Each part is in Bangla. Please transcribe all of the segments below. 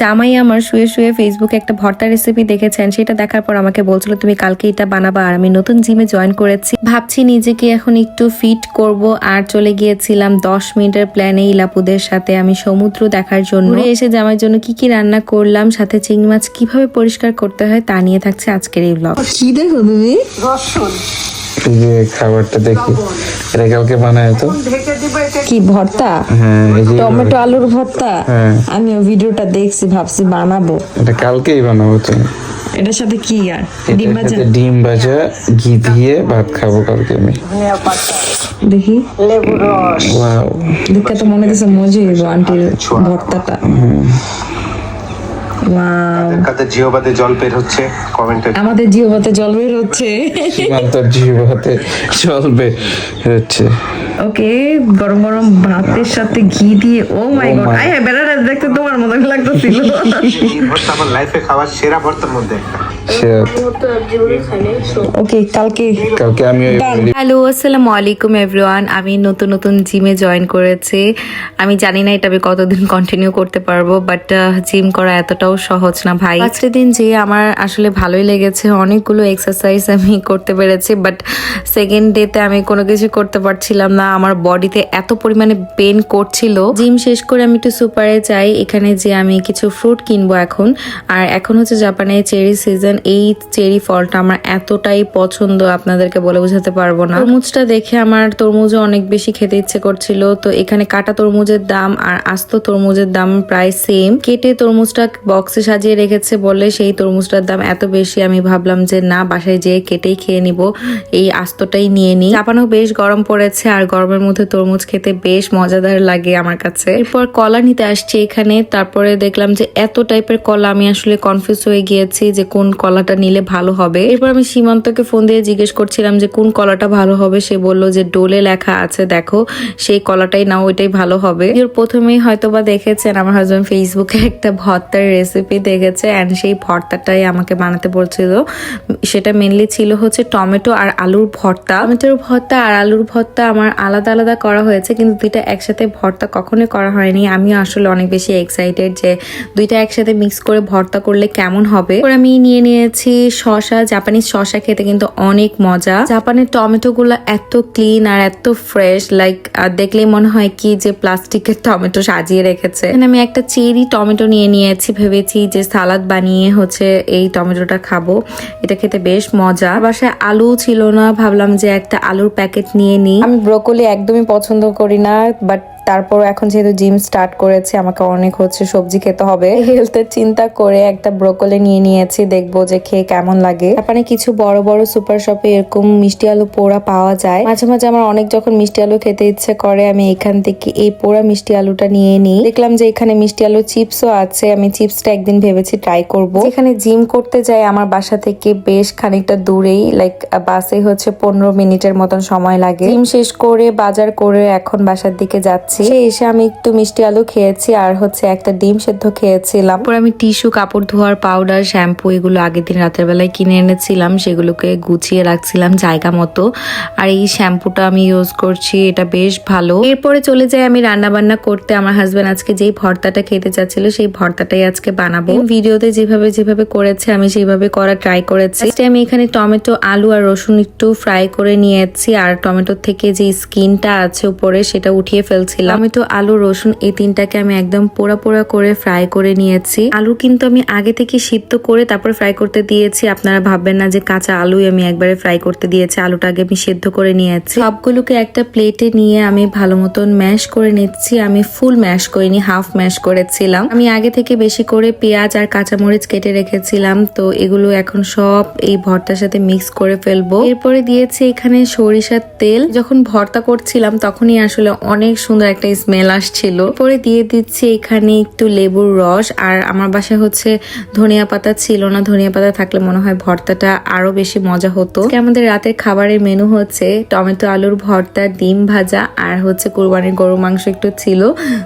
জামাই আমার শুয়ে শুয়ে ফেসবুকে একটা ভর্তা রেসিপি দেখেছেন, সেটা দেখার পর আমাকে বলছিল তুমি কালকে এটা বানাবা। আর আমি নতুন জিমে জয়েন করেছি, ভাবছি নিজেকে এখন একটু ফিট করব। আর চলে গিয়েছিলাম 10 মিনিটের প্ল্যানে ইলাপুদের সাথে আমি সমুদ্র দেখার জন্য। ঘুরে এসে জামাইয়ের জন্য কি কি রান্না করলাম, সাথে চিংড়ি মাছ কিভাবে পরিষ্কার করতে হয় তা নিয়ে থাকছে আজকের এই ব্লগ। কি দেখো তুমি? এই যে খাবারটা দেখি, এটা কালকে বানায় তো। কি ভর্তা? হ্যাঁ, এই যে টমেটো আলুর ভর্তা। হ্যাঁ। আমি ভিডিওটা দেখছি, ভাবছি বানাবো। এটা কালকেই বানাবো তো। এটার সাথে কি আর ডিম ভাজা? ডিম ভাজা ঘি দিয়ে ভাত খাবো কালকে আমি। দেখি ওয়াও, দেখে তো মনে হচ্ছে মজা হইব আন্টির ভর্তাটা। ওয়াও, কাদের জিওবাতে জল বের হচ্ছে কমেন্টে। আমাদের জিওবাতে জল বের হচ্ছে। সীমান্তর জীবতে চলবে হচ্ছে। ওকে, গরম গরম ভাতের সাথে ঘি দিয়ে। ও মাই গড, আই হ্যাঁ, বেড়াটা দেখতে তোমার মতো লাগতেছিল। এই ভর্তা আমার লাইফে খাওয়া সেরা ভর্তার মধ্যে একটা। ওকে, কালকে আমি হ্যালো, আসসালামু আলাইকুম এভরিওয়ান। আমি নতুন জিমে জয়েন করেছি। আমি জানি না এটা আমি কতদিন কন্টিনিউ করতে পারবো, বাট জিম করা এতটাও সহজ না ভাই। ফার্স্টের দিন যে আমার আসলে ভালোই লেগেছে, অনেকগুলো এক্সারসাইজ আমি করতে পেরেছি, বাট সেকেন্ড ডেতে আমি কোনো কিছু করতে পারছিলাম না। আমার বডিতে এত পরিমাণে পেন করছিল। জিম শেষ করে আমি একটু সুপারে যাই, এখানে যে আমি কিছু ফ্রুট কিনবো এখন। আর এখন হচ্ছে জাপানে চেরি সিজন। এই চেরি ফলটা আমার এতটাই পছন্দ, আপনাদেরকে বলে বোঝাতে পারবো না। তরমুজটা দেখে আমার তরমুজও অনেক বেশি খেতে ইচ্ছে করছিল। তো এখানে কাটা তরমুজের দাম আর আস্ত তরমুজের দাম প্রায় সেম। কেটে তরমুজটা বক্সে সাজিয়ে রেখেছে বলে সেই তরমুজটার দাম এত বেশি। আমি ভাবলাম যে না, বাসায় যেয়ে কেটেই খেয়ে নিব, এই আস্তটাই নিয়ে নিই। জাপানেও বেশ গরম পড়েছে, আর গরমের মধ্যে তরমুজ খেতে বেশ মজাদার লাগে আমার কাছে। এরপর কলা নিতে আসছি এখানে। তারপরে দেখলাম যে এত টাইপের কলা, আমি আসলে কনফিউজ হয়ে গিয়েছি যে কোন কলাটা নিলে ভালো হবে। এরপর আমি সীমান্তকে ফোন দিয়ে জিজ্ঞেস করছিলাম যে কোন কলাটা ভালো হবে। সে বলল যে ডোলে লেখা আছে, দেখো সেই কলাটাই নাও, ওইটাই ভালো হবে। এর প্রথমেই হয়তোবা দেখেছেন আমার হাজবেন্ড ফেসবুকে একটা ভর্তার রেসিপি দেখেছে, অ্যান্ড সেই ভর্তাটাই আমাকে বানাতে বলছিল। সেটা মেনলি ছিল হচ্ছে টমেটো আর আলুর ভর্তা। টমেটোর ভর্তা আর আলুর ভর্তা আমার আলাদা আলাদা করা হয়েছে, কিন্তু দুইটা একসাথে ভর্তা কখনোই করা হয়নি। আমি আসলে অনেক বেশি এক্সাইটেড যে দুইটা একসাথে মিক্স করে ভর্তা করলে কেমন হবে। আমি নিয়ে নিয়েছি শসা। জাপানিজ শসা খেতে কিন্তু অনেক মজা। জাপানের টমেটো গুলো এত ক্লিন আর এত ফ্রেশ, লাইক দেখলেই মনে হয় কি যে প্লাস্টিকের টমেটো সাজিয়ে রেখেছে। আমি একটা চেরি টমেটো নিয়ে নিয়েছি, ভেবেছি যে সালাদ বানিয়ে হচ্ছে এই টমেটোটা খাবো। এটা খেতে বেশ মজা। বাসায় আলু ছিল না, ভাবলাম যে একটা আলুর প্যাকেট নিয়ে নিই। আমি ব্রোকলি একদমই পছন্দ করি না, বাট তারপর এখন যেহেতু জিম স্টার্ট করেছে, আমাকে অনেক হচ্ছে সবজি খেতে হবে। হেলথের চিন্তা করে একটা ব্রোকলি নিয়ে নিয়েছি, দেখবো যে খেয়ে কেমন লাগে। তারপরে কিছু বড় বড় সুপার শপে এরকম মিষ্টি আলু পোড়া পাওয়া যায়। মাঝে মাঝে আমার অনেক যখন মিষ্টি আলু খেতে ইচ্ছে করে, আমি এখান থেকে এই পোড়া মিষ্টি আলুটা নিয়ে নিই। দেখলাম যে এখানে মিষ্টি আলু চিপসও আছে। আমি চিপসটা একদিন ভেবেছি ট্রাই করব। এখানে জিম করতে যাই আমার বাসা থেকে বেশ খানিকটা দূরেই, লাইক বাসে হচ্ছে 15 মিনিটের মতন সময় লাগে। জিম শেষ করে বাজার করে এখন বাসার দিকে যাচ্ছি। এসে আমি একটু মিষ্টি আলু খেয়েছি আর হচ্ছে একটা ডিম সেদ্ধ খেয়েছিলাম। পরে আমি টিস্যু, কাপড় ধোয়ার পাউডার, শ্যাম্পু এগুলো আগের দিন রাতের বেলায় কিনে এনেছিলাম, সেগুলোকে গুছিয়ে রাখছিলাম জায়গা মতো। আর এই শ্যাম্পুটা আমি ইউজ করছি, এটা বেশ ভালো। এরপরে চলে যাই আমি রান্না বান্না করতে। আমার হাজবেন্ড আজকে যেই ভর্তাটা খেতে চাচ্ছিল সেই ভর্তাটাই আজকে বানাবো। ভিডিওতে যেভাবে করেছে আমি সেইভাবে করা ট্রাই করেছি। আমি এখানে টমেটো, আলু আর রসুন একটু ফ্রাই করে নিয়েছি, আর টমেটোর থেকে যে স্কিনটা আছে উপরে সেটা উঠিয়ে ফেলছিলাম। টমেটো, আলু, রসুন এই তিনটাকে আমি একদম পোড়া পোড়া করে ফ্রাই করে নিয়েছি। আলু কিন্তু আমি আগে থেকে সিদ্ধ করে তারপর ফ্রাই করতে দিয়েছি। আপনারা ভাববেন না যে কাঁচা আলুই আমি একবারে ফ্রাই করতে দিয়েছি, আলুটা আগে আমি সিদ্ধ করে নিয়েছি। সবগুলোকে একটা প্লেটে নিয়ে আমি ভালো মতন ম্যাশ করে নিচ্ছি। আমি ফুল ম্যাশ করিনি, হাফ ম্যাশ করেছিলাম। আমি আগে থেকে বেশি করে পেঁয়াজ আর কাঁচামরিচ কেটে রেখেছিলাম, তো এগুলো এখন সব এই ভর্তার সাথে মিক্স করে ফেলবো। এরপরে দিয়েছি এখানে সরিষার তেল। যখন ভর্তা করছিলাম তখনই আসলে অনেক সুন্দর একটা স্মেল আসছিল। পরে দিয়ে দিচ্ছি এখানে একটু লেবুর রস। আর আমার বাসায় হচ্ছে ধনিয়া পাতা ছিল না, ধনিয়া পাতা থাকলে মনে হয় ভর্তাটা আরো বেশি মজা হতো। আমাদের রাতের খাবারের মেনু হচ্ছে টমেটো আলুর ভর্তা, ডিম ভাজা আর হচ্ছে কুরবানির গরু মাংস একটু ছিল।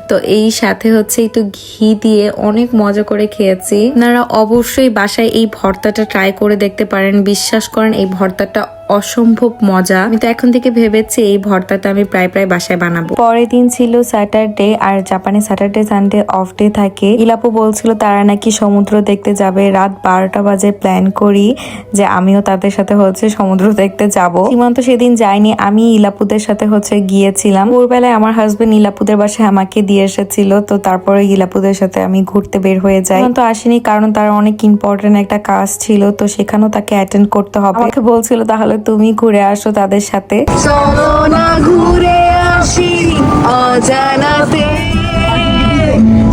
তো এই সাথে হচ্ছে একটু ঘি দিয়ে অনেক মজা করে খেয়েছি। আপনারা অবশ্যই বাসায় এই ভর্তাটা ট্রাই করে দেখতে পারেন। বিশ্বাস করেন এই ভর্তাটা অসম্ভব মজা। আমি তো এখন থেকে ভেবেছি এই ভর্তাটা আমি প্রায় বাসায় বানাবো। পরের দিন ছিল স্যাটারডে, আর জাপানে স্যাটারডে সানডে অফ ডে থাকে। ইলাপু বলছিল তারা নাকি সমুদ্র দেখতে যাবে। রাত 12টা বাজে প্ল্যান করি যে আমিও তাদের সাথে হচ্ছে সমুদ্র দেখতে যাব। সীমান্ত সেদিন যায়নি, আমি ইলাপুদের সাথে হচ্ছে গিয়েছিলাম। ভোরবেলায় আমার হাজবেন্ড ইলাপুদের বাসায় আমাকে দিয়ে এসেছিল, তো তারপরে ইলাপুদের সাথে আমি ঘুরতে বের হয়ে যাই। তো আসেনি কারণ তার অনেক ইম্পর্টেন্ট একটা কাজ ছিল, তো সেখানেও তাকে অ্যাটেন্ড করতে হবে। আমাকে বলছিল তাহলে তুমি ঘুরে আসো তাদের সাথে। চলো না ঘুরে আসি অজানাতে,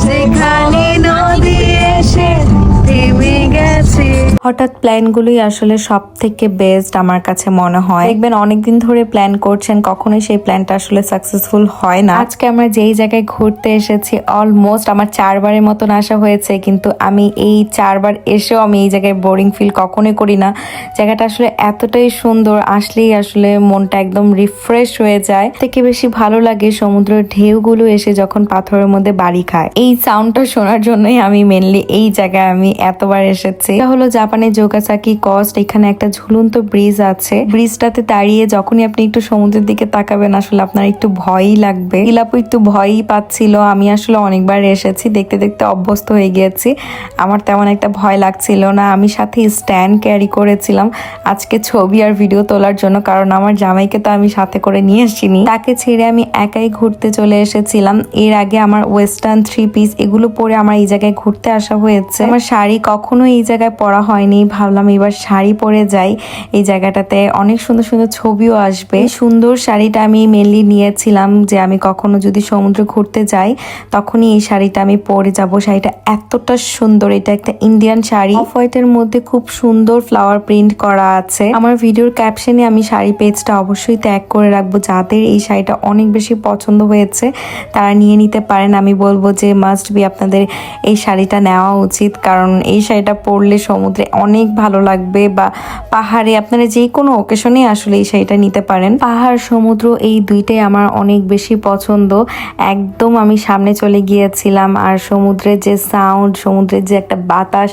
যেখানে নদী এসে থেমে গেছে। হঠাৎ প্ল্যানগুলোই আসলে সব থেকে বেস্ট আমার কাছে মনে হয়। দেখবেন অনেকদিন ধরে প্ল্যান করছেন, কখনোই সেই প্ল্যানটা আসলে সাকসেসফুল হয় না। আজকে আমরা যেই জায়গায় ঘুরতে এসেছি অলমোস্ট আমার 4বারের মতন আসা হয়েছে, কিন্তু আমি এই 4বার এসেও আমি এই জায়গায় বোরিং ফিল কখনোই করি না। জায়গাটা আসলে এতটাই সুন্দর, আসলেই আসলে মনটা একদম রিফ্রেশ হয়ে যায়। থেকে বেশি ভালো লাগে সমুদ্রের ঢেউগুলো এসে যখন পাথরের মধ্যে বাড়ি খায়। এই সাউন্ডটা শোনার জন্যই আমি মেনলি এই জায়গায় আমি এতবার এসেছি। এটা হলো জাপানের যোগাসাকি কোস্ট। এখানে একটা ঝুলন্ত ব্রিজ আছে। ব্রিজটাতে দাঁড়িয়ে যখনই আপনি একটু সমুদ্রের দিকে তাকাবেন আসলে আপনার একটু ভয়ই লাগবে। ইলাপু একটু ভয়ই পাচ্ছিল। আমি আসলে অনেকবার এসেছি, দেখতে দেখতে অভ্যস্ত হয়ে গিয়েছি, আমার তেমন একটা ভয় লাগছিল না। আমি সাথে স্ট্যান্ড ক্যারি করেছিলাম আজকে ছবি আর ভিডিও তোলার জন্য, কারণ আমার জামাইকে তো আমি সাথে করে নিয়ে আসিনি। তাকে ছেড়ে আমি একাই ঘুরতে চলে এসেছিলাম। এর আগে আমার ওয়েস্টার্ন 3 পিস এগুলো পরে আমার এই জায়গায় ঘুরতে আসা হয়েছে। আমার শাড়ি কখনো এই জায়গায় পরা হয়নি, ভাবলাম এবার শাড়ি পরে যাই। এই জায়গাটাতে অনেক সুন্দর সুন্দর ছবিও আসবে। সুন্দর শাড়িটা আমি মেনলি নিয়েছিলাম যে আমি কখনো যদি সমুদ্রে ঘুরতে যাই তখনই এই শাড়িটা আমি পরে যাব। শাড়িটা এতটা সুন্দর, এটা একটা ইন্ডিয়ান শাড়ি, অফ হোয়াইটের মধ্যে খুব সুন্দর ফ্লাওয়ার প্রিন্ট করা আছে। আমার ভিডিওর ক্যাপশনে আমি শাড়ি পেজটা অবশ্যই ট্যাগ করে রাখবো। যাদের এই শাড়িটা অনেক বেশি পছন্দ হয়েছে তারা নিয়ে নিতে পারেন। আমি বলবো যে মাস্ট বি আপনাদের এই শাড়িটা নেওয়া উচিত, কারণ এই শাড়িটা পরলে সমুদ্রে অনেক ভালো লাগবে, বা পাহাড়ে আপনারা যে কোনো ওকেশনে আসলে এই শাড়িটা নিতে পারেন। পাহাড় সমুদ্র এই দুইটাই আমার অনেক বেশি পছন্দ। একদম আমি সামনে চলে গিয়েছিলাম, আর সমুদ্রের যে সাউন্ড, সমুদ্রের যে একটা বাতাস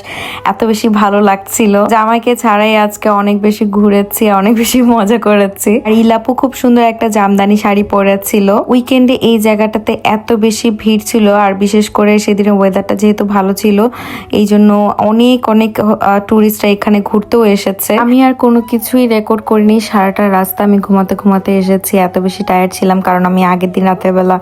এত বেশি ভালো লাগছিল। জামাইকে ছাড়াই আজকে অনেক বেশি ঘুরেছি, অনেক বেশি মজা করেছি। আর ইলাপু খুব সুন্দর একটা জামদানি শাড়ি পরেছিল। উইকেন্ডে এই জায়গাটাতে এত বেশি ভিড় ছিল, আর বিশেষ করে সেদিনের ওয়েদারটা যেহেতু ভালো ছিল এই জন্য অনেক অনেক টুরিস্টরা এখানে ঘুরতেও এসেছে। আমি আর কোনো কিছুই রেকর্ড করিনি, সারাটা রাস্তা আমি ঘুমাতে ঘুমাতে এসেছি। এত বেশি টায়ার্ড ছিলাম কারণ আমি আগের দিন রাতের বেলা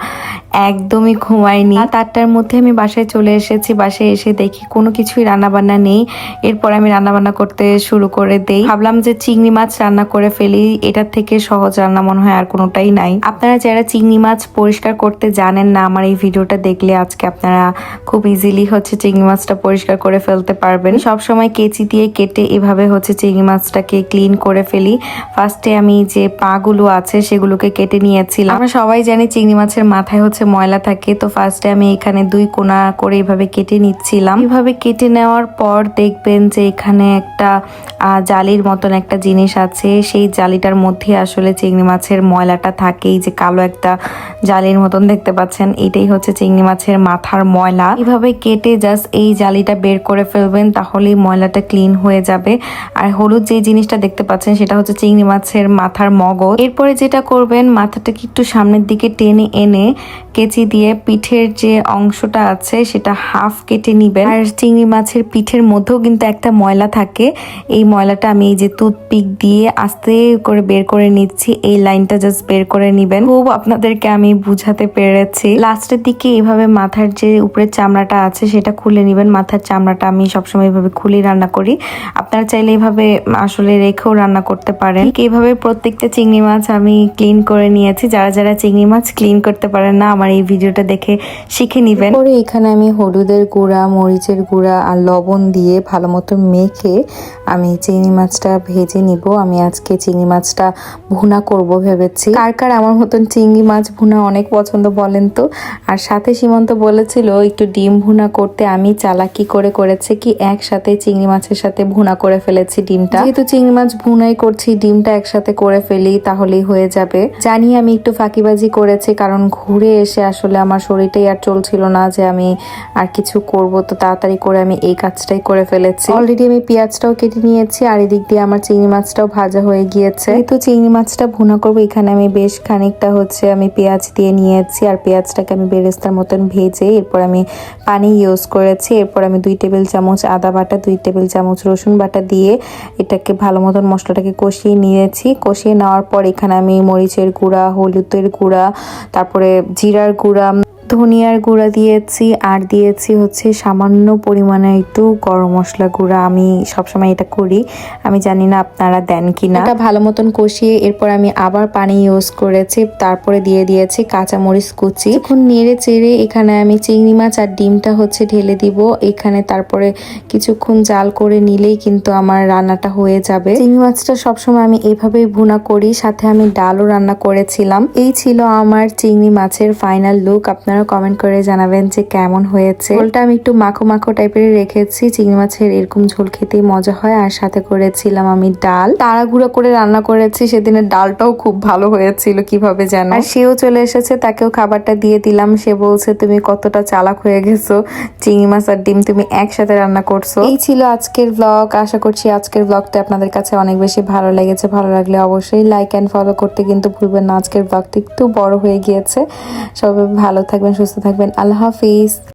একদমই ঘুমাইনি। 8টার মধ্যে আমি বাসায় চলে এসেছি। বাসায় এসে দেখি কোনো কিছুই রান্না বান্না নেই। এরপর আমি রান্না বান্না করতে শুরু করে দেই। ভাবলাম যে চিংড়ি মাছ রান্না করে ফেলি, এটার থেকে সহজ রান্না মনে হয় আর কোনোটাই নাই। আপনারা যারা চিংড়ি মাছ পরিষ্কার করতে জানেন না, আমার এই ভিডিওটা দেখলে আজকে আপনারা খুব ইজিলি হচ্ছে চিংড়ি মাছটা পরিষ্কার করে ফেলতে পারবেন। সব সময় কেচি দিয়ে কেটে এভাবে হচ্ছে চিংড়ি মাছটাকে ক্লিন করে ফেলি। ফার্স্টে আমি যে পাগুলো আছে সেগুলোকে কেটে নিয়েছিলাম। আমরা সবাই জানি চিংড়ি মাছের মাথায় হচ্ছে ময়লা থাকে, তো ফার্স্টে আমি এখানে 2 কোনা করে এভাবে কেটে নিচ্ছিলাম। এভাবে কেটে নেওয়ার পর দেখবেন যে এখানে একটা জালির মতন একটা জিনিস আছে, সেই জালিটার মধ্যে আসলে চিংড়ি মাছের ময়লাটা থাকে। এই যে কালো একটা জালির মতন দেখতে পাচ্ছেন, এটাই হচ্ছে চিংড়ি মাছের মাথার ময়লা। এভাবে কেটে জাস্ট এই জালিটা বের করে ফেলবেন, তাহলেই ময়লাটা ক্লিন হয়ে যাবে। আর হলুদ যে জিনিসটা দেখতে পাচ্ছেন সেটা হচ্ছে চিংড়ি মাছের মাথার মগজ। এরপরে যেটা করবেন, মাথাটাকে একটু সামনের দিকে টেনে এনে কেচি দিয়ে পিঠের যে অংশটা আছে সেটা হাফ কেটে নিবেন। আর চিংড়ি মাছের পিঠের মধ্যেও কিন্তু একটা ময়লা থাকে, এই ময়লাটা আমি এই যে টুথপিক দিয়ে আস্তে করে বের করে নিচ্ছি। এই লাইনটা জাস্ট বের করে নিবেন। খুব আপনাদেরকে আমি বুঝাতে পেরেছি। লাস্টের দিকে এভাবে মাথার যে উপরের চামড়াটা আছে সেটা খুলে নিবেন। মাথার চামড়াটা আমি সবসময় এভাবে খুলে রান্না করি, আপনারা চাইলে এভাবে আসলে রেখেও রান্না করতে পারেন। এইভাবে প্রত্যেকটা চিংড়ি মাছ আমি ক্লিন করে নিয়েছি। যারা যারা চিংড়ি মাছ ক্লিন করতে পারেন না আমার এই ভিডিওটা দেখে শিখে নিবেন। পরে এখানে আমি হলুদের গুঁড়া, মরিচের গুঁড়া আর লবণ দিয়ে ভালো মতো মেখে আমি চিংড়ি মাছটা ভেজে নিব। আমি আজকে চিংড়ি মাছটা ভুনা করব ভেবেছি। কার কার আমার মতন চিংড়ি মাছ ভুনা অনেক পছন্দ বলেন তো। আর সাথে সীমান্ত বলেছিল একটু ডিম ভুনা করতে, আমি চালাকি করে করেছে কি একসাথে চিংড়ি মাছের মাছের সাথে ভুনা করে ফেলেছি ডিমটা। যেহেতু চিংড়ি মাছ ভুনাই করছি, ডিমটা একসাথে করে ফেলি তাহলেই হয়ে যাবে। জানি আমি একটু ফাঁকিবাজি করেছি, কারণ ঘুরে এসে আসলে আমার শরীরটাই আর চলছিল না যে আমি আর কিছু করব, তো তাড়াতাড়ি করে আমি এই কাজটাই করে ফেলেছি। অলরেডি আমি পেঁয়াজটাও কেটে নিয়েছি আর এদিক দিয়ে আমার চিংড়ি মাছটাও ভাজা হয়ে গিয়েছে। তো চিংড়ি মাছটা ভুনা করবো, এখানে আমি বেশ খানিকটা আমি পেঁয়াজ দিয়ে নিয়েছি আর পেঁয়াজটাকে আমি বেরেস্তার মতন ভেজে এরপর আমি পানি ইউজ করেছি। এরপর আমি 2 টেবিল চামচ আদা বাটা, 2 টেবিল চামচ রসুন বাটা দিয়ে এটাকে ভালো মতন মশলাটাকে কষিয়ে নিয়েছি। কষিয়ে নেওয়ার পর এখানে আমি মরিচের গুঁড়া, হলুদের গুঁড়া, তারপরে জিরার গুঁড়া, ধনিয়ার গুঁড়া দিয়েছি আর দিয়েছি সামান্য পরিমাণে একটু গরম মশলা গুঁড়া। আমি সবসময় এটা করি, আমি জানি না আপনারা দেন কিনা। এটা ভালো মতন কষিয়ে এরপর আমি আবার পানি ইউজ করেছি, তারপরে দিয়ে দিয়েছি কাঁচামরিচ কুচি। এখন নেড়ে চেড়ে এখানে আমি চিংড়ি মাছ আর ডিমটা ঢেলে দিব এখানে। তারপরে কিছুক্ষণ জাল করে নিলেই কিন্তু আমার রান্নাটা হয়ে যাবে। চিংড়ি মাছটা সবসময় আমি এইভাবেই ভুনা করি, সাথে আমি ডালও রান্না করেছিলাম। এই ছিল আমার চিংড়ি মাছের ফাইনাল লুক। আপনারা কমেন্ট করে জানাবেন যে কেমন হয়েছে। ঝোলটা আমি একটু মাখো মাখো টাইপের রেখেছি, চিংড়ি মাছের এরকম ঝোল খেতেই মজা হয়। আর সাথে করেছিলাম আমি ডাল, তাড়াহুড়ো করে রান্না করেছি, সেদিনের ডালটাও খুব ভালো হয়েছিল কিভাবে যেন। আর সেও চলে এসেছে, তাকেও খাবারটা দিয়ে দিলাম। সে বলছে তুমি কতটা চালাক হয়ে গেছো, চিংড়ি মাছ আর ডিম তুমি একসাথে রান্না করছো। এই ছিল আজকের ব্লগ। আশা করছি আজকের ব্লগটা আপনাদের কাছে অনেক বেশি ভালো লেগেছে। ভালো লাগলে অবশ্যই লাইক অ্যান্ড ফলো করতে কিন্তু ভুলবেন না। আজকের ব্লগটা একটু বড় হয়ে গিয়েছে। সবাই ভালো থাকবেন, সুস্থ থাকবেন। আল্লাহ হাফিজ।